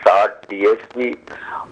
60 DSP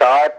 7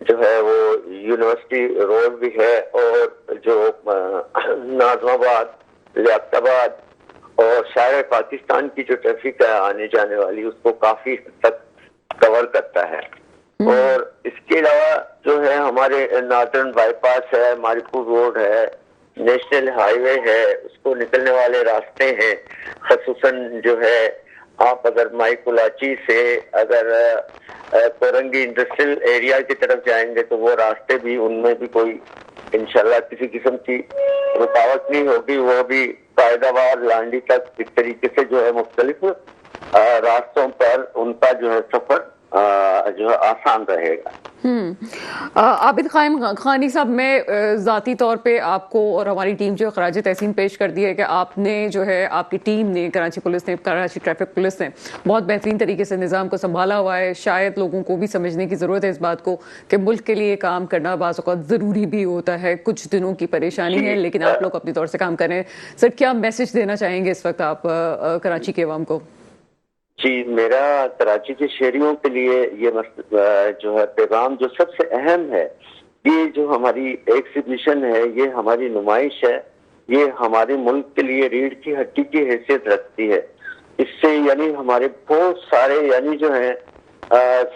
جو ہے وہ یونیورسٹی روڈ بھی ہے، اور جو ناظم آباد، لیاقت آباد اور شہر پاکستان کی جو ٹریفک ہے آنے جانے والی، اس کو کافی حد تک کور کرتا ہے۔ اور اس کے علاوہ جو ہے ہمارے نارتھرن بائی پاس ہے، ماریپور روڈ ہے، نیشنل ہائی وے ہے، اس کو نکلنے والے راستے ہیں، خصوصاً جو ہے آپ اگر مائی کلاچی سے اگر کورنگی انڈسٹریل ایریا کی طرف جائیں گے تو وہ راستے بھی، ان میں بھی کوئی انشاءاللہ کسی قسم کی رکاوٹ نہیں ہوگی، وہ بھی قائدہ وار لانڈی تک اس طریقے سے جو ہے مختلف راستوں پر ان کا جو ہے سفر جو ہے آسان رہے گا۔ عابد قائم خانی صاحب، میں ذاتی طور پہ آپ کو اور ہماری ٹیم جو خراج تحسین پیش کر دی ہے کہ آپ نے جو ہے، آپ کی ٹیم نے، کراچی پولیس نے، کراچی ٹریفک پولیس نے بہت بہترین طریقے سے نظام کو سنبھالا ہوا ہے۔ شاید لوگوں کو بھی سمجھنے کی ضرورت ہے اس بات کو کہ ملک کے لیے کام کرنا بعض اوقات ضروری بھی ہوتا ہے، کچھ دنوں کی پریشانی ہے لیکن آپ لوگ اپنے طور سے کام کر رہے ہیں۔ سر، کیا میسج دینا چاہیں گے اس وقت آپ کراچی کے عوام کو؟ جی، میرا کراچی کے شہریوں کے لیے یہ جو ہے پیغام جو سب سے اہم ہے، یہ جو ہماری ایکسیبیشن ہے، یہ ہماری نمائش ہے، یہ ہمارے ملک کے لیے ریڑھ کی ہڈی کی حیثیت رکھتی ہے۔ اس سے یعنی ہمارے بہت سارے یعنی جو ہیں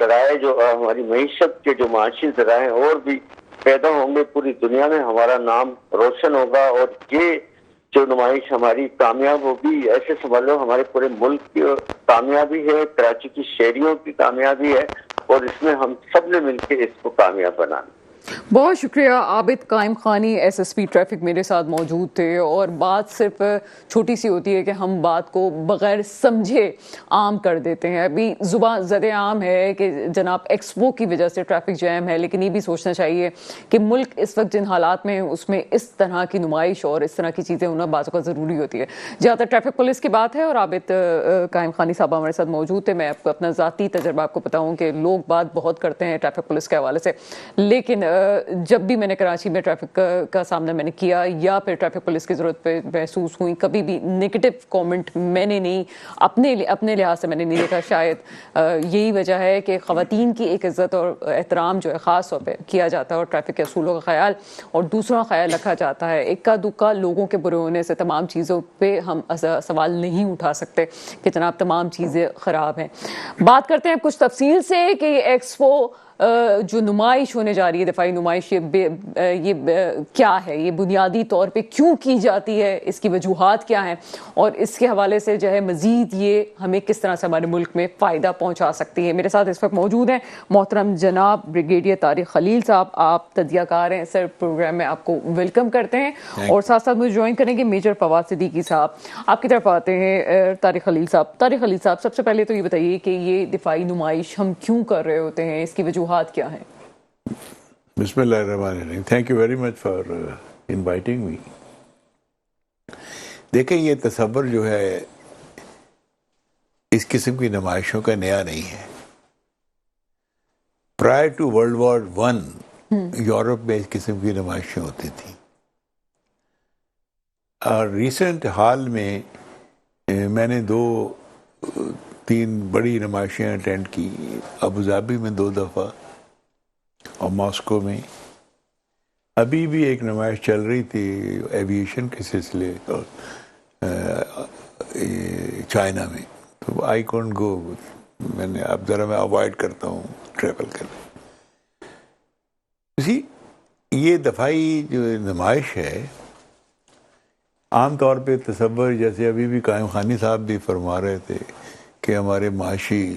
ذرائع، جو ہماری معیشت کے جو معاشی ذرائع اور بھی پیدا ہوں گے، پوری دنیا میں ہمارا نام روشن ہوگا، اور یہ جو نمائش ہماری کامیاب ہوگی، ایسے سمجھ لو ہمارے پورے ملک کی کامیابی ہے، کراچی کی شہریوں کی کامیابی ہے، اور اس میں ہم سب نے مل کے اس کو کامیاب بنانا۔ بہت شکریہ عابد قائم خانی، ایس ایس پی ٹریفک میرے ساتھ موجود تھے۔ اور بات صرف چھوٹی سی ہوتی ہے کہ ہم بات کو بغیر سمجھے عام کر دیتے ہیں۔ ابھی زباں زد عام ہے کہ جناب ایکسپو کی وجہ سے ٹریفک جیم ہے، لیکن یہ بھی سوچنا چاہیے کہ ملک اس وقت جن حالات میں اس میں اس طرح کی نمائش اور اس طرح کی چیزیں ہونا بعض اوقات ضروری ہوتی ہے۔ جہاں تک ٹریفک پولیس کی بات ہے، اور عابد قائم خانی صاحب ہمارے ساتھ موجود تھے، میں آپ کو اپنا ذاتی تجربہ آپ کو بتاؤں کہ لوگ بات بہت کرتے ہیں ٹریفک پولیس کے حوالے سے، لیکن جب بھی میں نے کراچی میں ٹریفک کا سامنا میں نے کیا یا پھر ٹریفک پولیس کی ضرورت پہ محسوس ہوئی، کبھی بھی نگیٹو کامنٹ میں نے نہیں، اپنے لحاظ سے میں نے نہیں دیکھا۔ شاید یہی وجہ ہے کہ خواتین کی ایک عزت اور احترام جو ہے خاص طور پہ کیا جاتا ہے، اور ٹریفک کے اصولوں کا خیال اور دوسروں کا خیال رکھا جاتا ہے۔ اکا دکا لوگوں کے برے ہونے سے تمام چیزوں پہ ہم سوال نہیں اٹھا سکتے کہ جناب تمام چیزیں خراب ہیں۔ بات کرتے ہیں کچھ تفصیل سے کہ یہ ایکسپو جو نمائش ہونے جا رہی ہے، دفاعی نمائش، یہ کیا ہے، یہ بنیادی طور پہ کیوں کی جاتی ہے، اس کی وجوہات کیا ہیں، اور اس کے حوالے سے جو ہے مزید یہ ہمیں کس طرح سے ہمارے ملک میں فائدہ پہنچا سکتی ہے۔ میرے ساتھ اس وقت موجود ہیں محترم جناب بریگیڈیئر طارق خلیل صاحب، آپ تجزیہ کار ہیں سر، پروگرام میں آپ کو ویلکم کرتے ہیں، اور ساتھ ساتھ مجھے جوائن کریں گے میجر فواد صدیقی صاحب۔ آپ کی طرف آتے ہیں طارق خلیل صاحب، سب سے پہلے تو یہ بتائیے کہ یہ دفاعی نمائش ہم کیوں کر رہے ہوتے ہیں، اس کی وجوہات کیا ہیں؟ بسم اللہ الرحمن الرحیم۔ Thank you very much for inviting me. دیکھیں، یہ تصور جو ہے اس قسم کی نمائشوں کا نیا نہیں ہے۔ Prior to World War One Europe میں اس قسم کی نمائشیں ہوتی تھیں، اور ریسنٹ حال میں میں نے 2-3 بڑی نمائشیں اٹینڈ کی، ابوظہبی میں 2 دفعہ اور ماسکو میں۔ ابھی بھی ایک نمائش چل رہی تھی ایویشن کے سلسلے چائنا میں، تو آئی کونٹ گو، اب ذرا میں اوائڈ کرتا ہوں ٹریول کرنا۔ اسی یہ دفاعی جو نمائش ہے، عام طور پہ تصور، جیسے ابھی بھی قائم خانی صاحب بھی فرما رہے تھے کہ ہمارے معاشی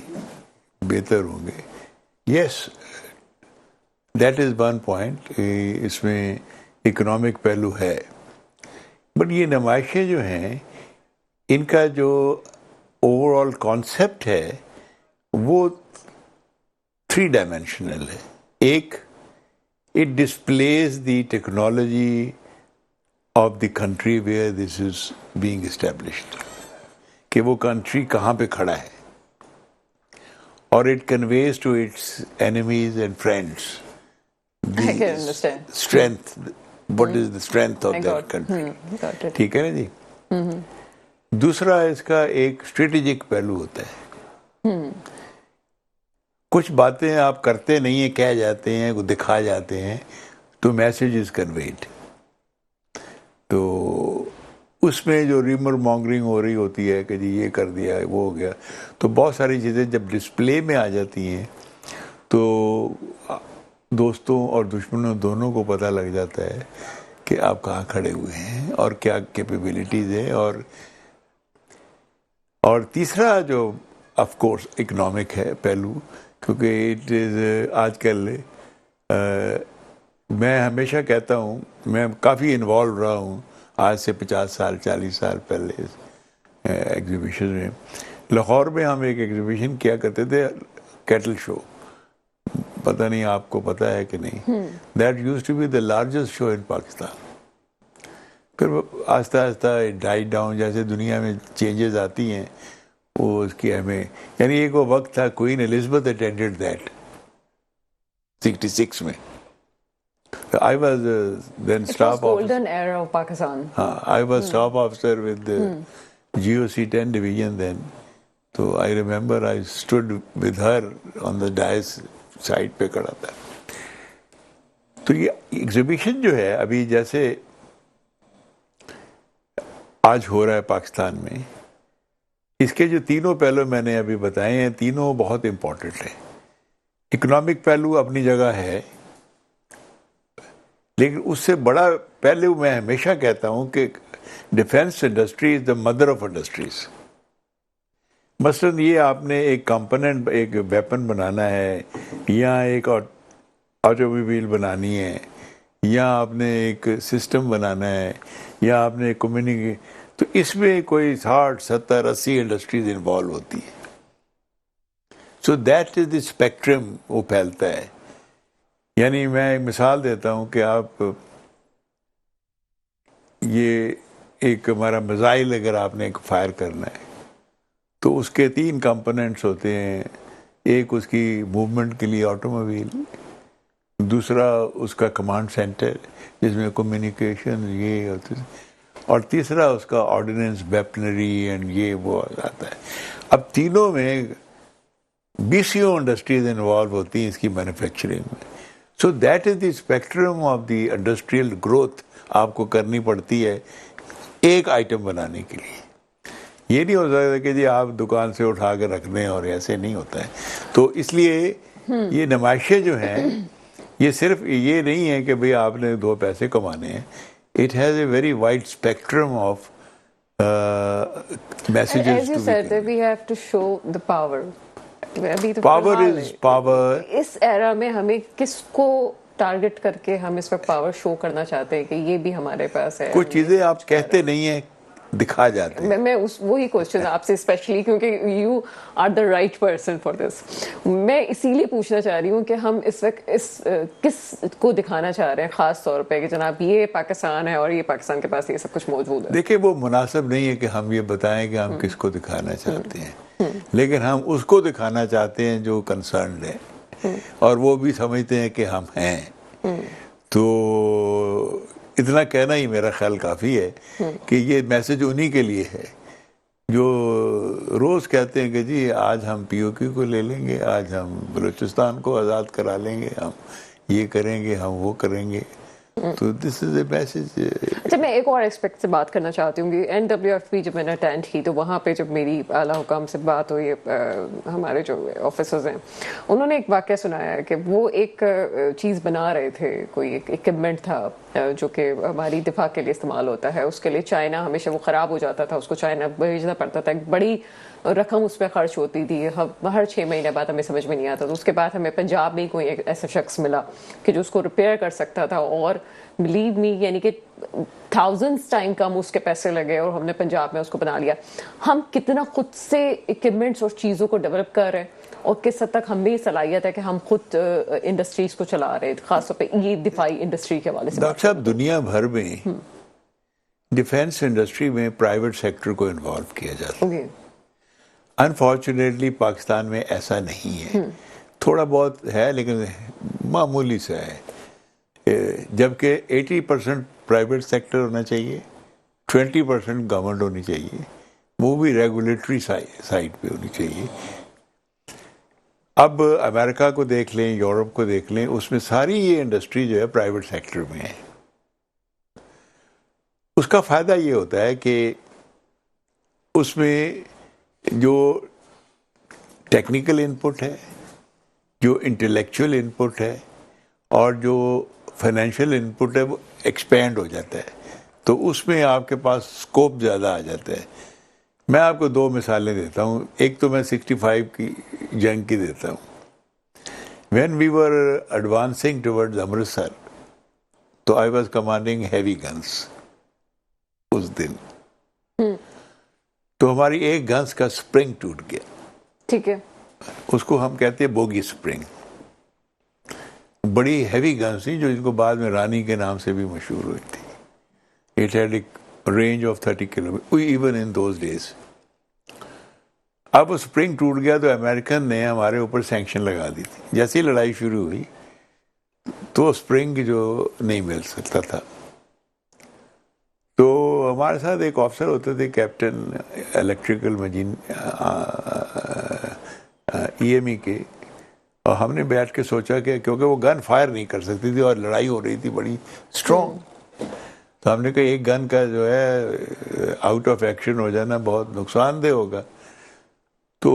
بہتر ہوں گے، yes that is one point, اس میں اکنامک پہلو ہے، بٹ یہ نمائشیں جو ہیں، ان کا جو اوور آل کانسیپٹ ہے وہ 3 ڈائمینشنل ہے۔ ایک، it displays the technology of the country where this is being established, کہ وہ کنٹری کہاں پہ کھڑا ہے، اور it conveys to its enemies and friends I can understand. strength, what is the strength of that country. Got it. ٹھیک ہے نا جی۔ دوسرا، اس کا ایک اسٹریٹجک پہلو ہوتا ہے۔ کچھ باتیں آپ کرتے نہیں ہیں, کہہ جاتے ہیں, دکھا جاتے ہیں, تو میسج از کنویڈ. تو اس میں جو ریمر مانگرنگ ہو رہی ہوتی ہے کہ جی یہ کر دیا, وہ ہو گیا, تو بہت ساری چیزیں جب ڈسپلے میں آ جاتی ہیں تو دوستوں اور دشمنوں دونوں کو پتہ لگ جاتا ہے کہ آپ کہاں کھڑے ہوئے ہیں اور کیا کیپیبلٹیز ہیں. اور تیسرا جو آف کورس اکنامک ہے پہلو, کیونکہ اٹ از آج کل میں ہمیشہ کہتا ہوں, میں کافی انوالو رہا ہوں آج سے 50 سال 40 سال پہلے ایگزیبیشن میں. لاہور میں ہم ایک ایگزیبیشن کیا کرتے تھے, کیٹل شو, پتہ نہیں آپ کو پتہ ہے کہ نہیں. That used to be the largest show in Pakistan. پھر آہستہ آہستہ ڈائی ڈاؤن, جیسے دنیا میں چینجز آتی ہیں وہ اس کی ہمیں, یعنی ایک وہ وقت تھا کوئین ایلزبتھ اٹینڈڈ دیٹ 66 میں. I was then It was staff officer. golden era of Pakistan. I was staff officer with the GOC 10 division then. So I remember I stood with her on the dais side پہ کھڑا تھا. تو یہ exhibition جو ہے ابھی جیسے آج ہو رہا ہے پاکستان میں, اس کے جو تینوں پہلو میں نے ابھی بتائے ہیں, تینوں بہت امپورٹنٹ ہیں. اکنامک پہلو اپنی جگہ ہے, لیکن اس سے بڑا پہلے میں ہمیشہ کہتا ہوں کہ defence industry is the mother of industries. مثلاً یہ آپ نے ایک کمپوننٹ, ایک ویپن بنانا ہے, یا ایک آٹو موبائل بنانی ہے, یا آپ نے ایک سسٹم بنانا ہے, یا آپ نے تو اس میں کوئی 60 70 80 انڈسٹریز انوالو ہوتی ہیں. So that is the spectrum, وہ پھیلتا ہے. یعنی میں ایک مثال دیتا ہوں کہ آپ یہ ایک ہمارا میزائل اگر آپ نے ایک فائر کرنا ہے تو اس کے 3 کمپوننٹس ہوتے ہیں. ایک اس کی موومنٹ کے لیے آٹو موبائل, دوسرا اس کا کمانڈ سینٹر جس میں کمیونیکیشن یہ ہوتی ہے, اور تیسرا اس کا آرڈیننس ویپنری اینڈ یہ وہ آتا ہے. اب تینوں میں 20 انڈسٹریز انوالو ہوتی ہیں اس کی مینوفیکچرنگ میں. So that is the spectrum of the industrial growth آپ کو کرنی پڑتی ہے ایک آئٹم بنانے کے لیے. یہ نہیں ہو سکتا کہ جی آپ دکان سے اٹھا کے رکھ دیں, اور ایسے نہیں ہوتا ہے. تو اس لیے یہ نمائشیں جو ہیں یہ صرف یہ نہیں ہے کہ بھئی آپ نے 2 پیسے کمانے ہیں. It has a very wide spectrum of messages. As you said, that we have to show the power. Power is power. اس ایرا میں ہمیں کس کو ٹارگٹ کر کے ہم اس وقت پاور شو کرنا چاہتے ہیں کہ یہ بھی ہمارے پاس ہے. کچھ چیزیں آپ کہتے نہیں ہیں, دکھا جاتے ہیں. میں وہی کوشچن آپ سے اسپیشلی, کیونکہ you are the right person for this, میں اسی لیے پوچھنا چاہ رہی ہوں کہ ہم اس وقت کس کو دکھانا چاہ رہے ہیں خاص طور پہ کہ جناب یہ پاکستان ہے اور یہ پاکستان کے پاس یہ سب کچھ موجود ہے. دیکھیں وہ مناسب نہیں ہے کہ ہم یہ بتائیں کہ ہم کس کو دکھانا چاہتے ہیں, لیکن ہم اس کو دکھانا چاہتے ہیں جو کنسرنڈ ہے اور وہ بھی سمجھتے ہیں کہ ہم ہیں. تو اتنا کہنا ہی میرا خیال کافی ہے کہ یہ میسج انہی کے لیے ہے جو روز کہتے ہیں کہ جی آج ہم پی او کیو کو لے لیں گے, آج ہم بلوچستان کو آزاد کرا لیں گے, ہم یہ کریں گے, ہم وہ کریں گے. تو دس از اے میسج. اچھا, میں ایک اور ایسپیکٹ سے بات کرنا چاہتی ہوں. NWFP جب میں نے اٹینڈ کی تو وہاں پہ جب میری اعلیٰ حکام سے بات ہوئی, ہمارے جو آفیسرز ہیں انہوں نے ایک واقعہ سنایا ہے کہ وہ ایک چیز بنا رہے تھے, کوئی ایک اکوپمنٹ تھا جو کہ ہماری دفاع کے لیے استعمال ہوتا ہے. اس کے لیے چائنا, ہمیشہ وہ خراب ہو جاتا تھا, اس کو چائنا بھیجنا پڑتا تھا, ایک بڑی رقم اس پہ خرچ ہوتی تھی, ہر 6 مہینے بعد ہمیں سمجھ میں نہیں آتا. تو اس کے بعد ہمیں پنجاب میں کوئی ایک ایسا شخص ملا کہ جو اس کو ریپیئر کر سکتا تھا, اور بلیو می یعنی کہ تھاؤزنڈس ٹائم کم اس کے پیسے لگے اور ہم نے پنجاب میں اس کو بنا لیا. ہم کتنا خود سے اکوپمنٹس اور چیزوں کو ڈیولپ کر رہے ہیں, اور کس حد تک ہمیں یہ صلاحیت ہے کہ ہم خود انڈسٹریز کو چلا رہے ہیں, خاص طور پہ یہ دفاعی انڈسٹری کے حوالے سے. ڈاکٹر صاحب دنیا بھر میں ڈیفینس انڈسٹری میں پرائیویٹ سیکٹر کو انوالو کیا جاتا ہے. انفارچونیٹلی پاکستان میں ایسا نہیں ہے, تھوڑا بہت ہے لیکن معمولی سا ہے. جبکہ 80% پرائیویٹ سیکٹر ہونا چاہیے, 20% گورنمنٹ ہونی چاہیے, وہ بھی ریگولیٹری سائٹ پہ ہونی چاہیے. اب امریکہ کو دیکھ لیں، یورپ کو دیکھ لیں، اس میں ساری یہ انڈسٹری جو ہے پرائیویٹ سیکٹر میں ہے. اس کا فائدہ یہ ہوتا ہے کہ اس میں جو ٹیکنیکل انپٹ ہے، جو انٹلیکچوئل انپٹ ہے، اور جو فائنینشیل انپٹ ہے وہ ایکسپینڈ ہو جاتا ہے. تو اس میں آپ کے پاس اسکوپ زیادہ آ جاتا ہے. میں آپ کو 2 مثالیں دیتا ہوں. ایک تو میں 65 کی جنگ کی دیتا ہوں. When we were advancing towards Amritsar, تو I was commanding heavy guns اس دن. تو ہماری ایک گنس کا سپرنگ ٹوٹ گیا. ٹھیک ہے. اس کو ہم کہتے ہیں بوگی سپرنگ. بڑی ہیوی گنس تھی جو اس کو بعد میں رانی کے نام سے بھی مشہور ہوئی تھی. It had a range of 30 kilometre even in those days. اب وہ سپرنگ ٹوٹ گیا تو امریکن نے ہمارے اوپر سینکشن لگا دی تھی. جیسے ہی لڑائی شروع ہوئی تو سپرنگ جو نہیں مل سکتا تھا. تو ہمارے ساتھ ایک آفسر ہوتے تھے کیپٹن الیکٹریکل مجین ای ایم ای کے. اور ہم نے بیٹھ کے سوچا کہ کیونکہ وہ گن فائر نہیں کر سکتی تھی اور لڑائی ہو رہی تھی بڑی اسٹرانگ، تو ہم نے کہا ایک گن کا جو ہے آؤٹ آف ایکشن ہو جانا بہت نقصان دہ ہوگا. تو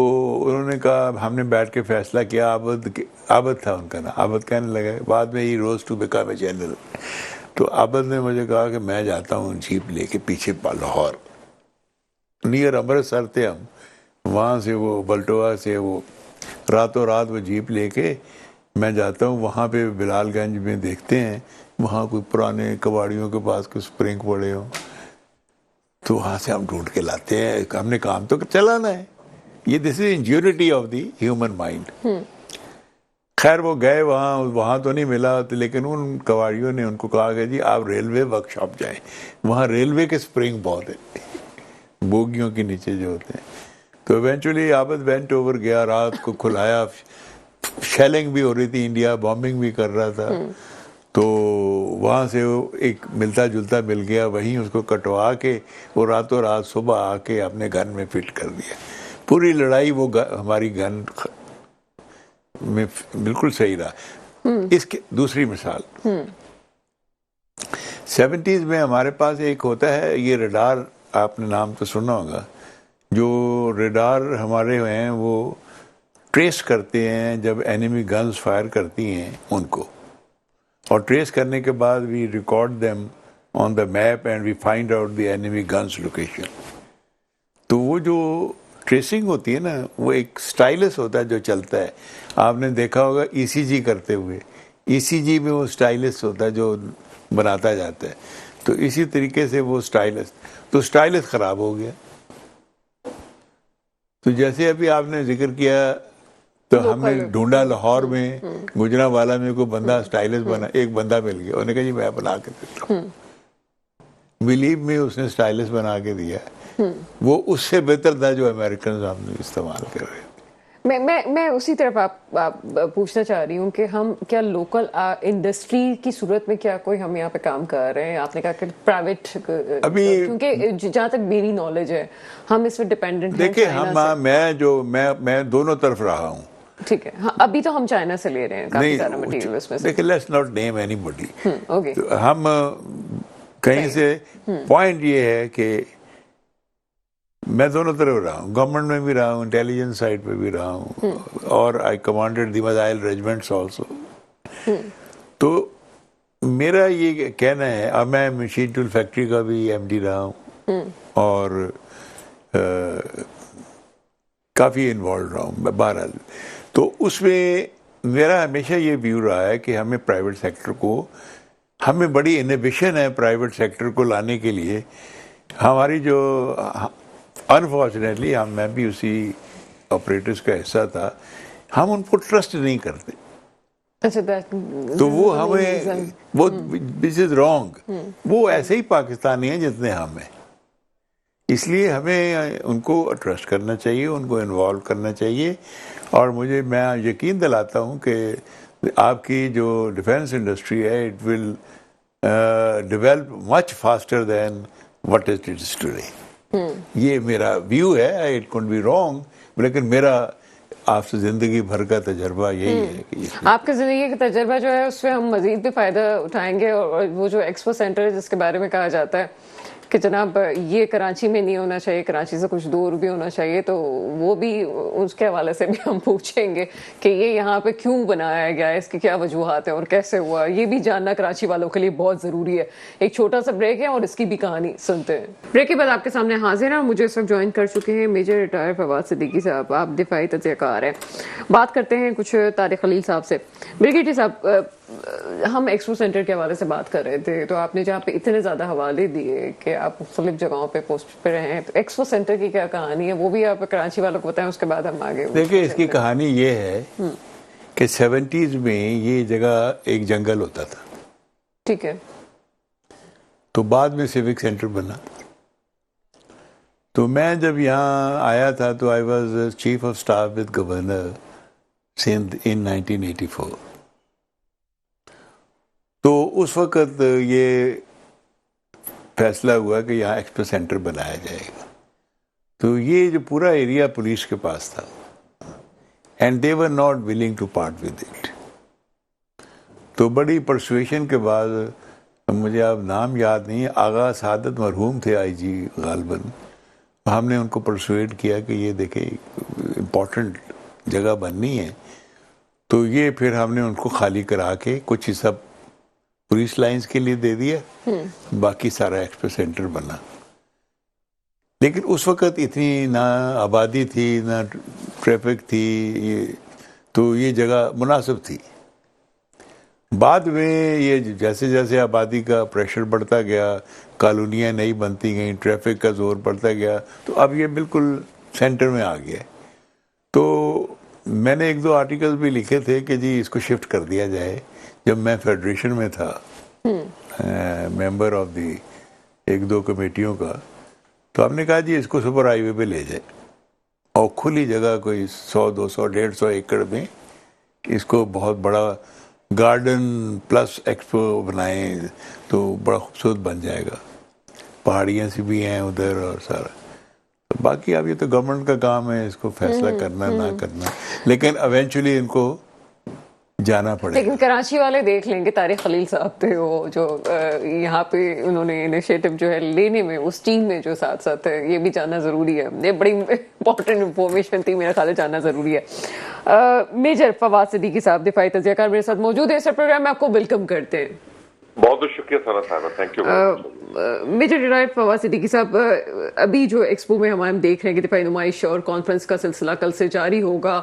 انہوں نے کہا، ہم نے بیٹھ کے فیصلہ کیا. عابد تھا ان کا نام. عابد کہنے لگا، بعد میں ہی روز ٹو بیکم اے جنرل. تو عابد نے مجھے کہا کہ میں جاتا ہوں جیپ لے کے پیچھے لاہور نیئر امرتسر تھے ہم. وہاں سے وہ بلٹوہ سے وہ راتوں رات وہ جیپ لے کے میں جاتا ہوں وہاں پہ بلال گنج میں. دیکھتے ہیں وہاں کوئی پرانے کباڑیوں کے پاس کوئی سپرنگ پڑے ہوں، تو وہاں سے ہم ڈھونڈ کے لاتے ہیں. ہم نے کام تو چلانا ہے. یہ دس از انجیونٹی آف دی ہیومن مائنڈ. خیر وہ گئے وہاں تو نہیں ملا، لیکن ان کباڑیوں نے ان کو کہا کہ جی آپ ریلوے ورک شاپ جائیں، وہاں ریلوے کے سپرنگ بہت ہیں بوگیوں کے نیچے جو ہوتے ہیں. تو ایونچولی عابد وینٹ اوور گیا، رات کو کھلایا. شیلنگ بھی ہو رہی تھی، انڈیا بامبنگ بھی کر رہا تھا. تو وہاں سے وہ ایک ملتا جلتا مل گیا، وہیں اس کو کٹوا کے وہ راتوں رات صبح آ کے اپنے گن میں فٹ کر دیا. پوری لڑائی وہ ہماری گن میں بالکل صحیح رہا. اس کی دوسری مثال 70s میں ہمارے پاس ایک ہوتا ہے یہ ریڈار، آپ نے نام تو سنا ہوگا. جو ریڈار ہمارے ہیں وہ ٹریس کرتے ہیں جب اینیمی گنز فائر کرتی ہیں ان کو، اور ٹریس کرنے کے بعد we record them on the map and we find out the enemy guns location. تو وہ جو ٹریسنگ ہوتی ہے نا، وہ ایک سٹائلس ہوتا ہے جو چلتا ہے. آپ نے دیکھا ہوگا ای سی جی کرتے ہوئے، ای سی جی میں وہ سٹائلس ہوتا ہے جو بناتا جاتا ہے. تو اسی طریقے سے وہ سٹائلس خراب ہو گیا. تو جیسے ابھی آپ نے ذکر کیا تو ہم نے ڈھونڈا لاہور میں، گجرانوالہ میں کوئی بندہ سٹائلس بنا، ایک بندہ مل گیا. انہوں نے کہا جی میں بنا کے دیتا ہوں. بلیو میں اس نے سٹائلس بنا کے دیا. وہ اس سے بہتر تھا جو امریکنز ہم نے استعمال کر رہے تھے. میں اسی طرف آپ پوچھنا چاہ رہی ہوں کہ ہم کیا لوکل انڈسٹری کی صورت میں کیا کوئی ہم یہاں پہ کام کر رہے ہیں؟ آپ نے کہا کہ پرائیویٹ، ابھی کیونکہ جہاں تک میری نالج ہے ہم اس پہ ڈپینڈنٹ ہیں. دیکھیں میں دونوں طرف رہا ہوں. ٹھیک ہے، ابھی تو ہم چائنا سے لے رہے ہیں کافی سارا مٹیریل اس میں سے. دیکھیں let's not name any body. Okay, ہم کہیں سے پوائنٹ یہ ہے کہ میں دونوں طرف رہا ہوں، گورنمنٹ میں بھی رہا ہوں، انٹیلیجنس سائڈ پہ بھی رہا ہوں، اور آئی کمانڈیڈ دی میزائل ریجمنٹس آلسو. تو میرا یہ کہنا ہے، اب میں مشین ٹول فیکٹری کا بھی ایم ڈی رہا ہوں اور کافی انوالو رہا ہوں بہرحال. تو اس میں میرا ہمیشہ یہ ویو رہا ہے کہ ہمیں پرائیویٹ سیکٹر کو، ہمیں بڑی انہیبیشن ہے پرائیویٹ سیکٹر کو لانے کے لیے. ہماری جو انفارچونیٹلی میں بھی اسی آپریٹرز کا حصہ تھا، ہم ان کو ٹرسٹ نہیں کرتے. تو وہ ہمیں وہ دس از رانگ. وہ ایسے ہی پاکستانی ہیں جتنے ہم ہیں. اس لیے ہمیں ان کو ٹرسٹ کرنا چاہیے، ان کو انوالو کرنا چاہیے. اور میں یقین دلاتا ہوں کہ آپ کی جو ڈیفینس انڈسٹری ہے it will develop much faster than what it is today. یہ میرا ویو ہے. اٹ کڈ بی رانگ، لیکن میرا آپ سے زندگی بھر کا تجربہ یہی ہے کہ آپ کے زندگی کا تجربہ جو ہے اس سے ہم مزید بھی فائدہ اٹھائیں گے، اور وہ جو ایکسپو سینٹر ہے جس کے بارے میں کہا جاتا ہے کہ جناب یہ کراچی میں نہیں ہونا چاہیے، کراچی سے کچھ دور بھی ہونا چاہیے، تو وہ بھی اس کے حوالے سے بھی ہم پوچھیں گے کہ یہ یہاں پہ کیوں بنایا گیا ہے، اس کی کیا وجوہات ہیں اور کیسے ہوا، یہ بھی جاننا کراچی والوں کے لیے بہت ضروری ہے۔ ایک چھوٹا سا بریک ہے اور اس کی بھی کہانی سنتے ہیں۔ بریک کے بعد آپ کے سامنے حاضر ہیں، مجھے اس وقت جوائن کر چکے ہیں میجر ریٹائر فواد صدیقی صاحب، آپ دفاعی تجزیہ کار ہیں۔ بات کرتے ہیں کچھ طارق خلیل صاحب سے۔ بریگیڈیئر صاحب، ہم ایکسپو سینٹر کے حوالے سے بات کر رہے تھے، تو آپ نے جہاں پہ اتنے زیادہ حوالے دیے کہ آپ مختلف جگہوں پہ پوسٹ پہ رہے ہیں، تو ایکسپو سینٹر کی کیا کہانی ہے وہ بھی آپ کراچی والوں کو بتائیں، اس کے بعد ہم آگے۔ دیکھیں اس کی کہانی یہ ہے کہ 70s میں یہ جگہ ایک جنگل ہوتا تھا، ٹھیک ہے، تو بعد میں سیوک سینٹر بنا۔ تو میں جب یہاں آیا تھا تو I was chief of staff with governor Sindh in 1984۔ تو اس وقت یہ فیصلہ ہوا کہ یہاں ایکسپو سینٹر بنایا جائے گا، تو یہ جو پورا ایریا پولیس کے پاس تھا، and they were not willing to part with it. تو بڑی پرسویشن کے بعد، مجھے اب نام یاد نہیں ہے، آغا سعادت مرحوم تھے آئی جی غالباً، ہم نے ان کو پرسویٹ کیا کہ یہ دیکھیں امپورٹنٹ جگہ بننی ہے، تو یہ پھر ہم نے ان کو خالی کرا کے کچھ حصہ پولیس لائنز کے لیے دے دیا، باقی سارا ایکسپو سینٹر بنا۔ لیکن اس وقت اتنی نہ آبادی تھی نہ ٹریفک تھی، تو یہ جگہ مناسب تھی۔ بعد میں یہ جیسے جیسے آبادی کا پریشر بڑھتا گیا، کالونیاں نئی بنتی گئیں، ٹریفک کا زور بڑھتا گیا، تو اب یہ بالکل سینٹر میں آ گیا۔ تو میں نے ایک دو آرٹیکل بھی لکھے تھے کہ جی اس کو شفٹ کر دیا جائے، جب میں فیڈریشن میں تھا، ممبر آف دی ایک دو کمیٹیوں کا، تو ہم نے کہا جی اس کو سپر ہائی وے پہ لے جائے، اور کھلی جگہ کوئی 100 200 150 ایکڑ میں اس کو بہت بڑا گارڈن پلس ایکسپو بنائیں تو بڑا خوبصورت بن جائے گا، پہاڑیاں سی بھی ہیں ادھر اور سارا۔ باقی اب یہ تو گورنمنٹ کا کام ہے اس کو فیصلہ کرنا نہ کرنا، لیکن ایونچولی ان کو جانا پڑے گا۔ لیکن کراچی والے دیکھ لیں گے، طارق خلیل صاحب تھے وہ جو یہاں پہ انہوں نے انیشیٹو جو ہے لینے میں، اس ٹیم میں جو ساتھ ساتھ ہے، یہ بھی جاننا ضروری ہے، یہ بڑی امپورٹنٹ انفارمیشن تھی، میرا خیال ہے جاننا ضروری ہے۔ میجر فواد صدیقی صاحب دفاعی تجزیہ کار میرے ساتھ موجود ہیں، اس پروگرام میں آپ کو ویلکم کرتے ہیں۔ بہت بہت شکریہ سارا صاحبہ، thank you. Major retired Fawad Siddiqui صاحب، ابھی جو ایکسپو میں ہم دیکھ رہے ہیں کہ دفاعی نمائش اور کانفرنس کا سلسلہ کل سے جاری ہوگا،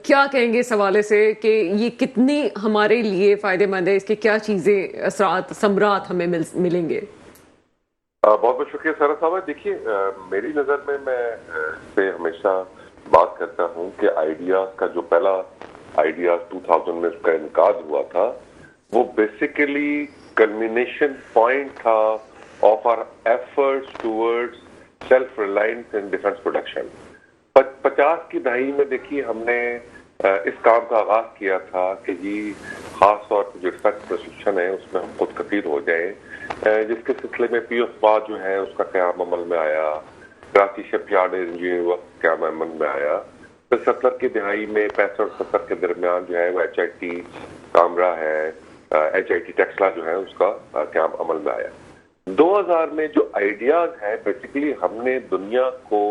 کیا کہیں گے اس حوالے سے کہ یہ کتنی ہمارے لیے فائدہ مند ہے، اس کے کیا چیزیں اثرات ثمرات ہمیں ملیں گے؟ بہت بہت شکریہ سارا صاحبہ۔ دیکھیے میری نظر میں اس سے ہمیشہ بات کرتا ہوں کہ آئیڈیاز کا جو پہلا آئیڈیاز 2000 میں اس کا انعقاد ہوا تھا، وہ بیسیکلی کلمینیشن پوائنٹ تھا of our efforts towards self Reliance in defence production. 50 کی دہائی میں دیکھیے ہم نے اس کام کا آغاز کیا تھا کہ جی خاص طور پر جو ڈیفنس پروڈکشن ہے اس میں ہم خود کفیل ہو جائیں، جس کے سلسلے میں پی ایف با جو ہے اس کا قیام عمل میں آیا، کراچی شپ یارڈ انجینئرنگ ورک قیام عمل میں آیا۔ پھر 70 کی دہائی میں 65-70 کے درمیان جو ہے وہ ایچ آئی ٹی کامرا ہے، ایچ آئی ٹی ٹیکسلا جو ہے اس کا قیام عمل میں آیا۔ 2000 میں جو آئیڈیاز ہے بیسیکلی ہم نے دنیا کو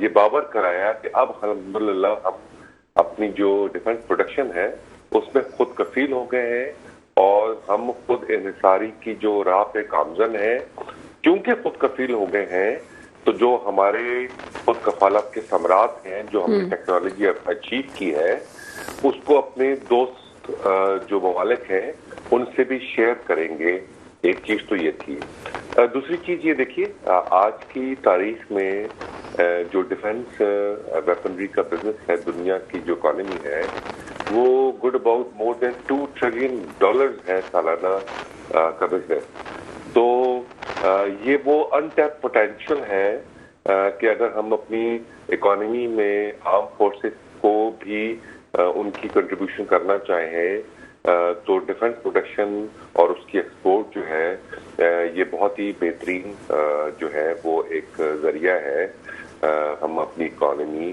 یہ باور کرایا کہ اب الحمدللہ ہم اپنی جو ڈیفنس پروڈکشن ہے اس میں خود کفیل ہو گئے ہیں، اور ہم خود انحصاری کی جو راہ پہ گامزن ہیں۔ کیونکہ خود کفیل ہو گئے ہیں تو جو ہمارے خود کفالت کے ثمرات ہیں جو ہم نے ٹیکنالوجی اچیو کی ہے، اس کو اپنے دوست جو ممالک ہیں ان سے بھی شیئر کریں گے۔ ایک چیز تو یہ تھی۔ دوسری چیز یہ دیکھیے، آج کی تاریخ میں جو ڈیفنس ویپنری کا بزنس ہے، دنیا کی جو اکانومی ہے وہ good about more than $2 trillion ہے سالانہ کا بزنس۔ تو یہ وہ ان ٹیپ پوٹینشیل ہے کہ اگر ہم اپنی اکانومی میں آرم فورسز کو بھی ان کی کنٹریبیوشن کرنا چاہیں تو ڈیفنس پروڈکشن اور اس کی ایکسپورٹ جو ہے یہ بہت ہی بہترین جو ہے وہ ایک ذریعہ ہے ہم اپنی اکانومی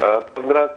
15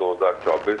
2024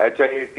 HIAT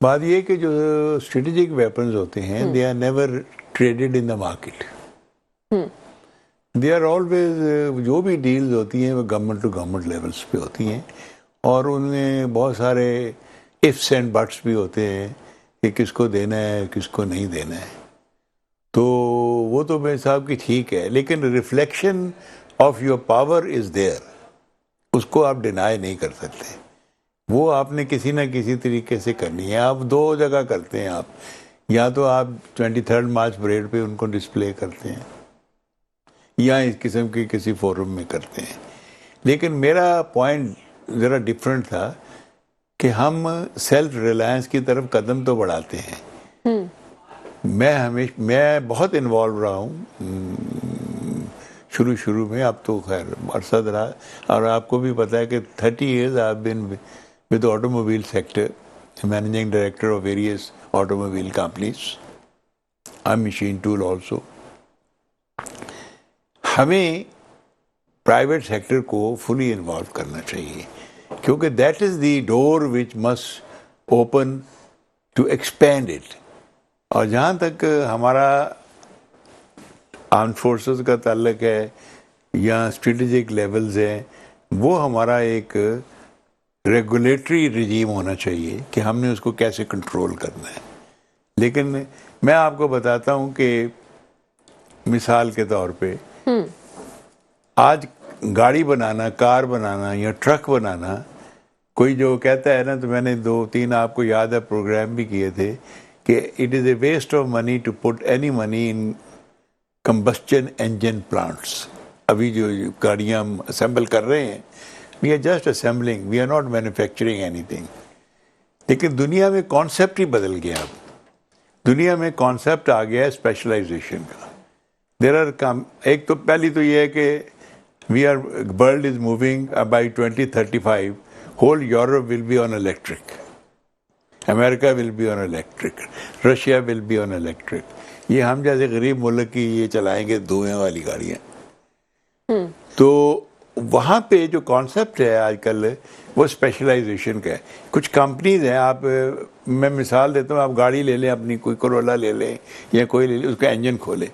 بات یہ کہ جو اسٹریٹجک ویپنز ہوتے ہیں they are never traded in the market. They are always جو بھی ڈیلز ہوتی ہیں وہ گورنمنٹ ٹو گورنمنٹ لیولس پہ ہوتی ہیں, اور ان میں بہت سارے ifs اینڈ بٹس بھی ہوتے ہیں کہ کس کو دینا ہے کس کو نہیں دینا ہے. تو وہ تو میرے صاحب کی ٹھیک ہے, لیکن reflection of your power is there, اس کو آپ ڈینائی نہیں کر سکتے. وہ آپ نے کسی نہ کسی طریقے سے کرنی ہے. آپ دو جگہ کرتے ہیں, آپ یا تو آپ 23 مارچ پریڈ پہ ان کو ڈسپلے کرتے ہیں یا اس قسم کی کسی فورم میں کرتے ہیں. لیکن میرا پوائنٹ ذرا ڈفرینٹ تھا کہ ہم سیلف ریلائنس کی طرف قدم تو بڑھاتے ہیں. میں بہت انوالو رہا ہوں شروع میں, اب تو خیر عرصہ رہا, اور آپ کو بھی پتا ہے کہ 30 years I have been with the automobile sector, managing director of various automobile companies. I'm machine tool also. ہمیں پرائیویٹ سیکٹر کو فلی انوالو کرنا چاہیے, کیونکہ that is the door which must open to expand it. اور جہاں تک ہمارا arm forces کا تعلق ہے یا اسٹریٹجک لیولز ہیں, وہ ہمارا ایک ریگولیٹری رجیم ہونا چاہیے کہ ہم نے اس کو کیسے کنٹرول کرنا ہے. لیکن میں آپ کو بتاتا ہوں کہ مثال کے طور پہ آج گاڑی بنانا, کار بنانا یا ٹرک بنانا, کوئی جو کہتا ہے نا, تو میں نے 2-3 آپ کو یاد ہے پروگرام بھی کیے تھے کہ it is a waste of money to put any money in combustion engine plants. ابھی جو گاڑیاں ہم اسمبل کر رہے ہیں, we are just assembling, we are not manufacturing anything. لیکن دنیا میں کانسیپٹ ہی بدل گیا. اب دنیا میں کانسیپٹ آ گیا ہے اسپیشلائزیشن کا. ایک تو پہلی تو یہ ہے کہ world is moving by 2035 whole Europe will be on electric, America will be on electric, Russia will be on electric. یہ ہم جیسے غریب ملک کی یہ چلائیں گے دھوئیں والی گاڑیاں. تو وہاں پہ جو کانسیپٹ ہے آج کل وہ اسپیشلائزیشن کا ہے. کچھ کمپنیز ہیں, آپ میں مثال دیتا ہوں, آپ گاڑی لے لیں اپنی, کوئی کرولا لے لیں یا کوئی لے لیں, اس کا انجن کھولیں,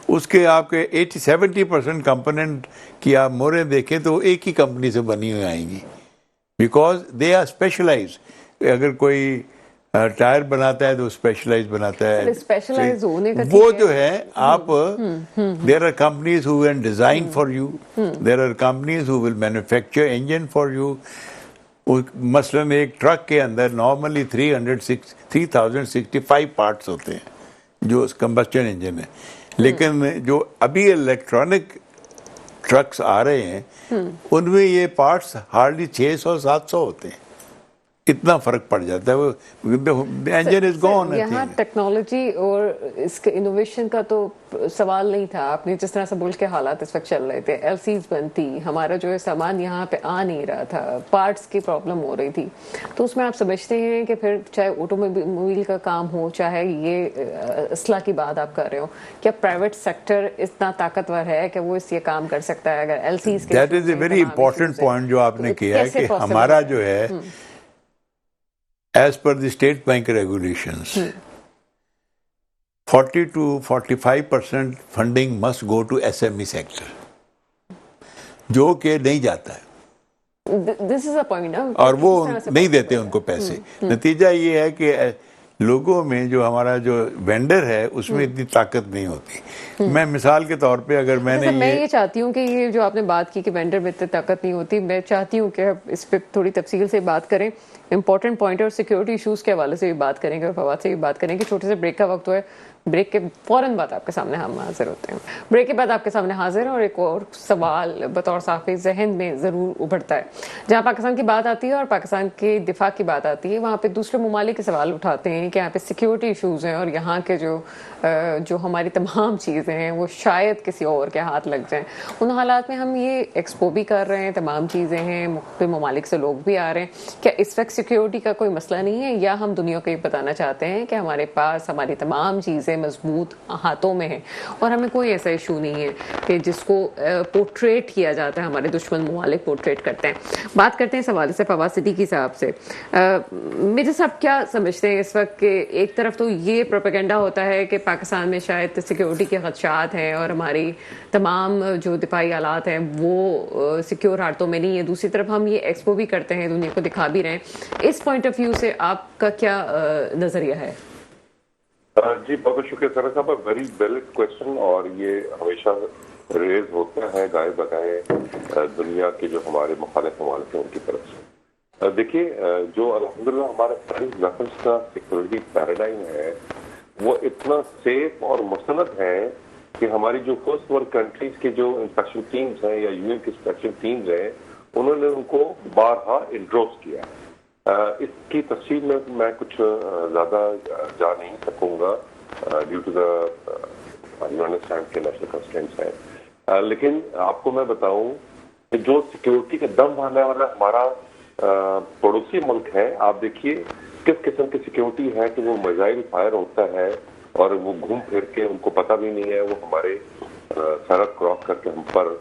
اس کے آپ کے 70% کمپوننٹ کی آپ موریں دیکھیں تو ایک ہی کمپنی سے بنی ہوئی آئیں گی, بیکاز دے آر اسپیشلائز. اگر کوئی ٹائر بناتا ہے تو اسپیشلائز بناتا ہے. اسپیشلائز ہونے کا وہ جو ہے آپ, there are companies who will design for you, there are companies who will manufacture engine for you. مثلاً ایک ٹرک کے اندر نارملی 3065 پارٹس ہوتے ہیں جو کمبسچن انجن ہے. لیکن جو ابھی الیکٹرانک ٹرکس آ رہے ہیں ان میں یہ پارٹس ہارڈلی 600-700 ہوتے ہیں. کتنا فرق پڑ جاتا ہے. وہ انجن از گون. یہاں ٹیکنالوجی اور اس کے انوویشن کا تو سوال نہیں تھا. آپ نے جس طرح سے ملک کے حالات اس وقت چل رہے تھے, ایل سیز بنتی, ہمارا جو ہے سامان یہاں پہ آ نہیں رہا تھا, پارٹس کی پرابلم ہو رہی تھی. تو اس میں آپ سمجھتے ہیں کہ پھر چاہے آٹو موبائل کا کام ہو, چاہے یہ اسلحہ کی بات آپ کر رہے ہو, کیا پرائیویٹ سیکٹر اتنا طاقتور ہے کہ وہ اس یہ کام کر سکتا ہے؟ اگر ایل سیز کے, that is a very important point جو آپ نے کیا ہے کہ ہمارا جو ہے as per the state bank regulations, 40 to 45% funding must go to SME sector, جو کہ نہیں جاتا ہے. This is a point, اور وہ نہیں دیتے ان کو پیسے. نتیجہ یہ ہے کہ لوگوں میں جو ہمارا جو وینڈر ہے اس میں اتنی طاقت نہیں ہوتی. میں مثال کے طور پہ اگر میں یہ چاہتی ہوں کہ یہ جو آپ نے بات کی کہ وینڈر میں اتنی طاقت نہیں ہوتی, میں چاہتی ہوں کہ اس پہ تھوڑی تفصیل سے بات کریں. امپورٹنٹ پوائنٹ ہے, اور سیکیورٹی ایشوز کے حوالے سے بھی بات کریں گے اور فواد سے بھی بات کریں گے. چھوٹے سے بریک کا وقت ہوا ہے, بریک کے فوراً بعد آپ کے سامنے ہم حاضر ہوتے ہیں. بریک کے بعد آپ کے سامنے حاضر ہیں, اور ایک اور سوال بطور صحافی ذہن میں ضرور ابھرتا ہے. جہاں پاکستان کی بات آتی ہے اور پاکستان کے دفاع کی بات آتی ہے, وہاں پہ دوسرے ممالک کے سوال اٹھاتے ہیں کہ یہاں پہ سیکیورٹی ایشوز ہیں اور یہاں کے جو ہماری تمام چیزیں ہیں وہ شاید کسی اور کے ہاتھ لگ جائیں. ان حالات میں ہم یہ ایکسپو بھی کر رہے ہیں, تمام چیزیں ہیں, مختلف ممالک سے لوگ بھی آ رہے ہیں, کیا اس وقت سیکیورٹی کا کوئی مسئلہ نہیں ہے، یا ہم دنیا کو یہ بتانا چاہتے ہیں کہ ہمارے پاس ہماری تمام چیزیں مضبوط ہاتھوں میں ہیں اور ہمیں کوئی ایسا ایشو نہیں ہے کہ جس کو پورٹریٹ کیا جاتا ہے، ہمارے دشمن ممالک پورٹریٹ کرتے ہیں؟ بات کرتے ہیں اس حوالے سے فواز صدیقی صاحب سے. مرزا صاحب کیا سمجھتے ہیں اس وقت کہ ایک طرف تو یہ پروپیگنڈا ہوتا ہے کہ پاکستان میں شاید سیکیورٹی کے خدشات ہیں اور ہماری تمام جو دفاعی آلات ہیں وہ سیکیور ہاتھوں میں نہیں ہے، دوسری طرف ہم یہ ایکسپو بھی کرتے ہیں، دنیا کو دکھا بھی رہے ہیں. اس پوائنٹ آف ویو سے آپ کا کیا نظریہ ہے؟ جی بہت بہت شکریہ سارا صاحب، ویری ویلڈ کوشچن، اور یہ ہمیشہ ریز ہوتا ہے گائے بگائے دنیا کے جو ہمارے مخالف ممالک ہیں ان کی طرف سے. دیکھیے جو الحمدللہ ہمارا سائنس ویپنس کا سیکورٹی پیراڈائم ہے وہ اتنا سیف اور مستند ہے کہ ہماری جو فرسٹ ورلڈ کنٹریز کے جو انسپیکشن ٹیمز ہیں یا یو این کی انسپیکشن ٹیمز ہیں انہوں نے ان کو بارہا انڈروس کیا. اس کی تفصیل میں کچھ زیادہ جا نہیں سکوں گا due to the you understand کے نیشنل کنسٹینٹس ہیں، لیکن آپ کو میں بتاؤں کہ جو سیکیورٹی کا دم بھرنے والا ہمارا پڑوسی ملک ہے، آپ دیکھیے کس قسم کی سیکیورٹی ہے کہ وہ میزائل فائر ہوتا ہے اور وہ گھوم پھر کے ان کو پتہ بھی نہیں ہے، وہ ہمارے سرحد کراس کر کے ہم پر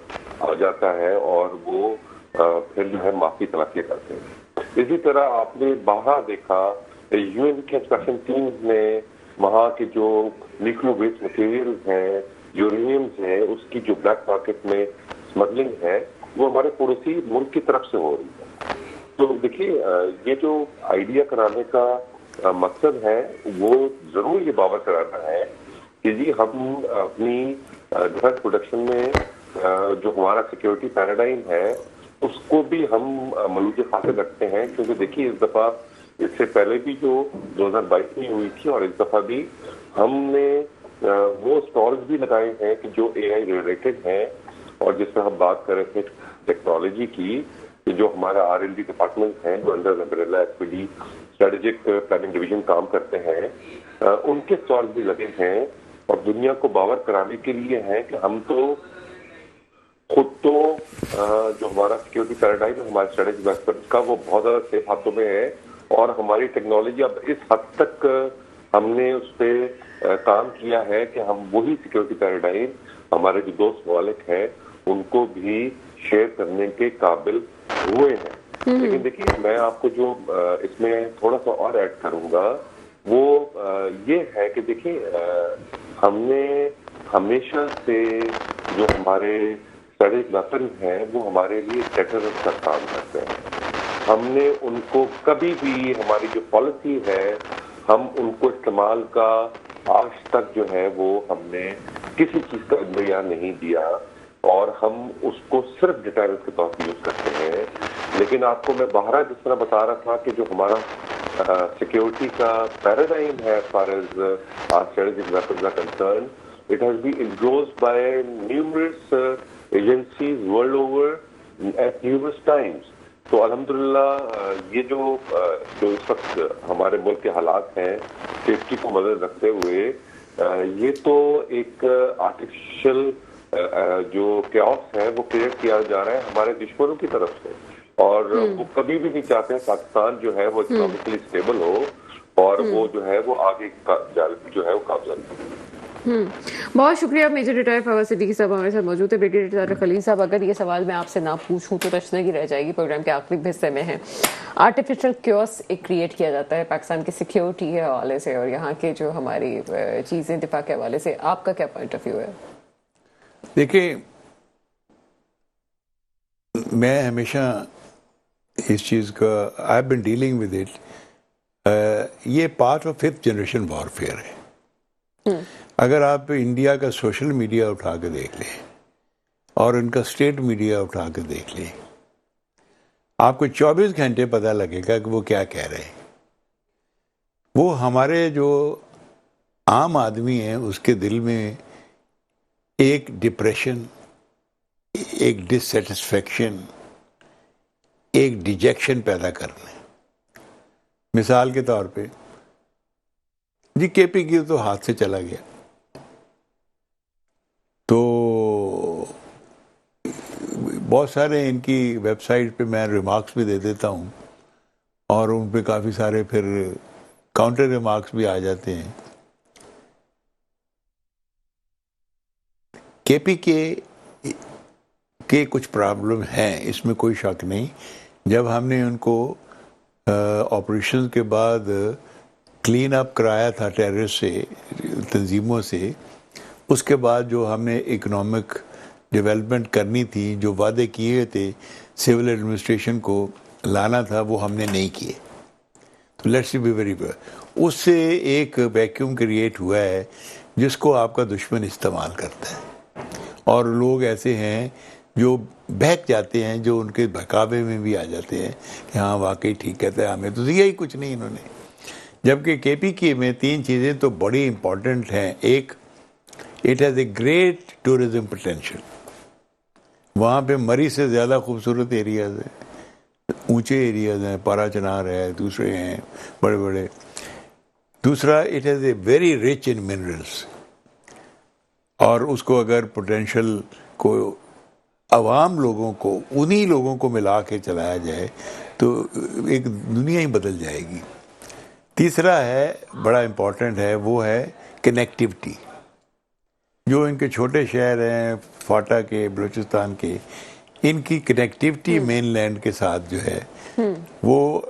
آ جاتا ہے اور وہ پھر جو ہے معافی تلافی کرتے ہیں. اسی طرح آپ نے باہر دیکھا یو این کے انسپیکشن ٹیمز نے وہاں کے جو نیوکلیئر ویسٹ مٹیریلز ہیں، یورینیمز ہیں، اس کی جو بلیک مارکیٹ میں اسمگلنگ ہے وہ ہمارے پڑوسی ملک کی طرف سے ہو رہی ہے. تو دیکھیے یہ جو آئیڈیا کرانے کا مقصد ہے وہ ضرور یہ باور کرانا ہے کہ جی ہم اپنی ڈیفینس پروڈکشن میں جو ہمارا سیکیورٹی پیراڈائم ہے اس کو بھی ہم ملوث خاطر رکھتے ہیں، کیونکہ دیکھیے اس دفعہ اس سے پہلے بھی جو 2022 میں ہوئی تھی اور اس دفعہ بھی ہم نے وہ اسٹالز بھی لگائے ہیں کہ جو اے آئی ریلیٹڈ ہیں، اور جس میں ہم بات کر رہے تھے ٹیکنالوجی کی کہ جو ہمارا آر این ڈی ڈپارٹمنٹ ہیں جو under umbrella S P D strategic planning division کام کرتے ہیں، ان کے اسٹال بھی لگے ہیں اور دنیا کو باور کرانے کے لیے ہیں کہ ہم تو خود تو جو ہمارا سیکیورٹی پیراڈائم ہے ہمارے اسٹریٹجک ویپنس کا وہ بہت زیادہ سیف ہاتھوں میں ہے، اور ہماری ٹیکنالوجی اب اس حد تک ہم نے اس پہ کام کیا ہے کہ ہم وہی سیکیورٹی پیراڈائم ہمارے جو دوست ممالک ہیں ان کو بھی شیئر کرنے کے قابل ہوئے ہیں. لیکن دیکھیے میں آپ کو جو اس میں تھوڑا سا اور ایڈ کروں گا وہ یہ ہے کہ دیکھیے ہم نے ہمیشہ سے جو ہمارے اسٹریٹجک ویپنز ہیں وہ ہمارے لیے ڈیٹرنس کا کام کرتے ہیں. ہم نے ان کو کبھی بھی ہماری جو پالیسی ہے ہم ان کو استعمال کا آج تک جو ہے وہ ہم نے کسی چیز کا ادویہ نہیں دیا، اور ہم اس کو صرف ڈیٹرنس کے طور پر یوز کرتے ہیں. لیکن آپ کو میں باہر جس طرح بتا رہا تھا کہ جو ہمارا سیکیورٹی کا پیراڈائم ہے as far as our strategic weapons are concerned, it has been endorsed by numerous agencies world over at numerous times. تو الحمدللہ یہ جو اس وقت ہمارے ملک کے حالات ہیں سیفٹی کو مدد رکھتے ہوئے یہ تو ایک آرٹیفیشل جو کیوس ہے وہ کریٹ کیا جا رہا ہے ہمارے دشمنوں کی طرف سے، اور وہ کبھی بھی نہیں چاہتے ہیں پاکستان جو ہے وہ اکنامکلی اسٹیبل ہو اور وہ جو ہے وہ آگے جو ہے وہ قابض کرے. بہت شکریہ میجر ریٹائر فواز صدیقی صاحب ہمارے ساتھ موجود ہے. بریگیڈیئر خلیل صاحب، اگر یہ سوال میں آپ سے نہ پوچھوں تو تشنگی رہ جائے گی. پروگرام کے آخری حصے میں ہے، آرٹیفیشل کیوس ایک کریٹ کیا جاتا ہے پاکستان کی سیکیورٹی کے حوالے سے اور یہاں کے جو ہماری چیزیں دفاع کے حوالے سے، آپ کا کیا پوائنٹ آف ویو ہے؟ دیکھیں میں ہمیشہ اس چیز کا I have been dealing with it, یہ part of 5th generation warfare ہے. اگر آپ انڈیا کا سوشل میڈیا اٹھا کے دیکھ لیں اور ان کا اسٹیٹ میڈیا اٹھا کے دیکھ لیں، آپ کو 24 گھنٹے پتہ لگے گا کہ وہ کیا کہہ رہے ہیں. وہ ہمارے جو عام آدمی ہیں اس کے دل میں ایک ڈپریشن، ایک ڈسسیٹسفیکشن، ایک ڈیجیکشن پیدا کرنا ہے. مثال کے طور پہ جی کے پی کی تو ہاتھ سے چلا گیا، تو بہت سارے ان کی ویب سائٹ پہ میں ریمارکس بھی دے دیتا ہوں اور ان پہ کافی سارے پھر کاؤنٹر ریمارکس بھی آ جاتے ہیں. کے پی کے کچھ پرابلم ہیں، اس میں کوئی شک نہیں. جب ہم نے ان کو آپریشن کے بعد کلین اپ کرایا تھا ٹیررسٹ سے، تنظیموں سے، اس کے بعد جو ہم نے اکنامک ڈیولپمنٹ کرنی تھی، جو وعدے کیے تھے سول ایڈمنسٹریشن کو لانا تھا، وہ ہم نے نہیں کیے. تو لیٹس بی ویری اس سے ایک ویکیوم کریٹ ہوا ہے جس کو آپ کا دشمن استعمال کرتا ہے. اور لوگ ایسے ہیں جو بہک جاتے ہیں، جو ان کے بہکاوے میں بھی آ جاتے ہیں کہ ہاں واقعی ٹھیک کہتا ہے، ہمیں تو دیا ہی کچھ نہیں انہوں نے. جبکہ کے پی کے میں 3 چیزیں تو بڑی امپورٹنٹ ہیں. ایک، it has a great tourism potential. وہاں پہ مری سے زیادہ خوبصورت ایریاز ہیں، اونچے ایریاز ہیں، پارا چنار ہے، دوسرے ہیں بڑے بڑے. دوسرا، it has a very rich in minerals. اور اس کو اگر پوٹینشیل کو عوام لوگوں کو، انہی لوگوں کو ملا کے چلایا جائے تو ایک دنیا ہی بدل جائے گی. تیسرا ہے، بڑا امپورٹنٹ ہے، وہ ہے کنیکٹیوٹی. جو ان کے چھوٹے شہر ہیں فاٹا کے، بلوچستان کے، ان کی کنیکٹیوٹی مین لینڈ کے ساتھ جو ہے وہ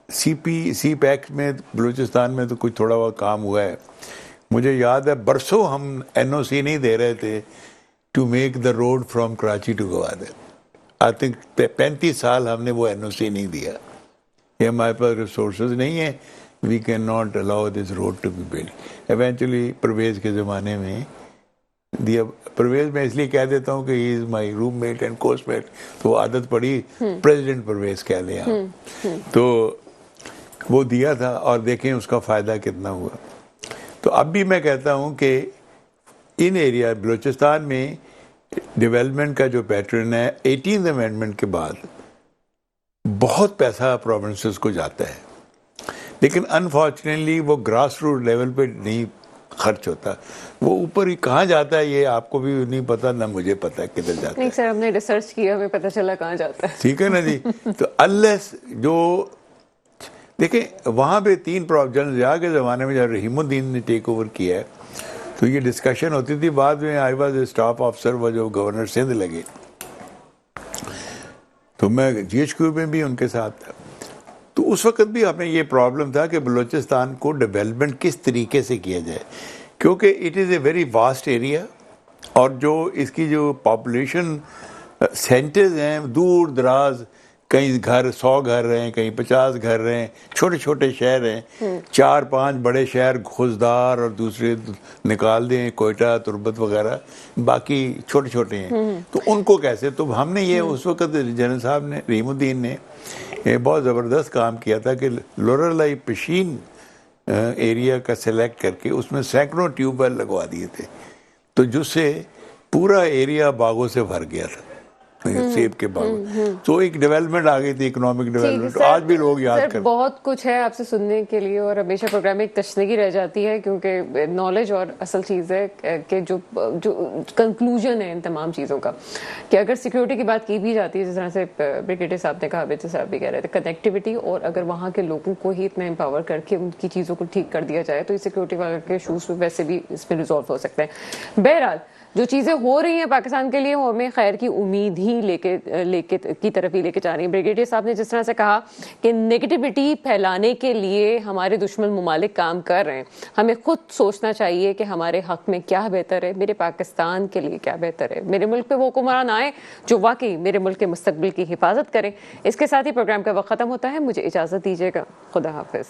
سی پیک میں بلوچستان میں تو کچھ تھوڑا بہت کام ہوا ہے. مجھے یاد ہے برسوں ہم این او سی نہیں دے رہے تھے to make the road from Karachi to Gwadar. I think 35 سال ہم نے وہ این او سی نہیں دیا. یہ ہمارے پاس ریسورسز نہیں ہیں، we can not allow this road to be built. Eventually Pervez کے زمانے میں دیا. پرویز میں اس لیے کہہ دیتا ہوں کہ ہی از مائی روم میٹ اینڈ کوچ میٹ، تو وہ عادت پڑی پریزیڈنٹ پرویز کہہ لیں آپ. تو وہ دیا تھا اور دیکھیں اس کا فائدہ کتنا ہوا. تو اب بھی میں کہتا ہوں کہ ان ایریا بلوچستان میں ڈیولپمنٹ کا جو پیٹرن ہے 18th امینڈمنٹ کے بعد بہت پیسہ پروونسز کو جاتا ہے، لیکن انفارچونیٹلی وہ گراس روٹ لیول پہ نہیں خرچ ہوتا. وہ اوپر ہی کہاں جاتا ہے یہ آپ کو بھی نہیں پتا، نہ مجھے پتا کدھر جاتا ہے. نہیں سر، ہم نے ریسرچ کیا، ہمیں پتہ چلا کہاں جاتا ہے. ٹھیک ہے نا جی. تو انلیس جو دیکھیں وہاں پہ 3 جنرل ضیاء کے زمانے میں جب رحیم الدین نے ٹیک اوور کیا ہے تو یہ ڈسکشن ہوتی تھی. بعد میں I was a staff officer, وہ جو گورنر سندھ لگے تو میں جی ایچ کیو میں بھی ان کے ساتھ تھا. تو اس وقت بھی ہمیں یہ پرابلم تھا کہ بلوچستان کو ڈیولپمنٹ کس طریقے سے کیا جائے، کیونکہ it is a very vast area اور جو اس کی جو پاپولیشن سینٹرز ہیں دور دراز، کہیں گھر 100 گھر رہیں، کہیں 50 گھر رہیں، چھوٹے چھوٹے شہر ہیں. 4-5 بڑے شہر خوزدار اور دوسرے نکال دیں، کوئٹہ، تربت وغیرہ، باقی چھوٹے چھوٹے ہیں. تو ان کو کیسے؟ تو ہم نے یہ اس وقت جنرل صاحب نے، رحیم الدین نے بہت زبردست کام کیا تھا کہ لورلائی پشین ایریا کا سلیکٹ کر کے اس میں سینکڑوں ٹیوب ویل لگوا دیے تھے، تو جس سے پورا ایریا باغوں سے بھر گیا تھا، سیب کے باغ. تو ایک ڈیولپمنٹ آ گئی تھی، اکنامک ڈیولپمنٹ. آج بھی لوگ یاد کرتے ہیں. بہت کچھ ہے آپ سے سننے کے لیے اور ہمیشہ پروگرام میں ایک تشنگی رہ جاتی ہے، کیونکہ نالج اور اصل چیز ہے کہ جو کنکلوژن ہے ان تمام چیزوں کا، کہ اگر سیکیورٹی کی بات کی بھی جاتی ہے، جس طرح سے بریگیڈیئر صاحب نے کہا، بیٹے صاحب بھی کہہ رہے تھے، کنیکٹیوٹی، اور اگر وہاں کے لوگوں کو ہی اتنا امپاور کر کے ان کی چیزوں کو ٹھیک کر دیا جائے تو یہ سیکیورٹی وغیرہ کے ایشوز ویسے بھی اس میں ریزالو ہو سکتے ہیں. بہرحال جو چیزیں ہو رہی ہیں پاکستان کے لیے وہ ہمیں خیر کی امید ہی کی طرف ہی لے کے جا رہی ہیں. بریگیڈیئر صاحب نے جس طرح سے کہا کہ نیگیٹیوٹی پھیلانے کے لیے ہمارے دشمن ممالک کام کر رہے ہیں، ہمیں خود سوچنا چاہیے کہ ہمارے حق میں کیا بہتر ہے، میرے پاکستان کے لیے کیا بہتر ہے، میرے ملک پہ وہ حکمران آئے جو واقعی میرے ملک کے مستقبل کی حفاظت کریں. اس کے ساتھ ہی پروگرام کا وقت ختم ہوتا ہے. مجھے اجازت دیجیے گا. خدا حافظ.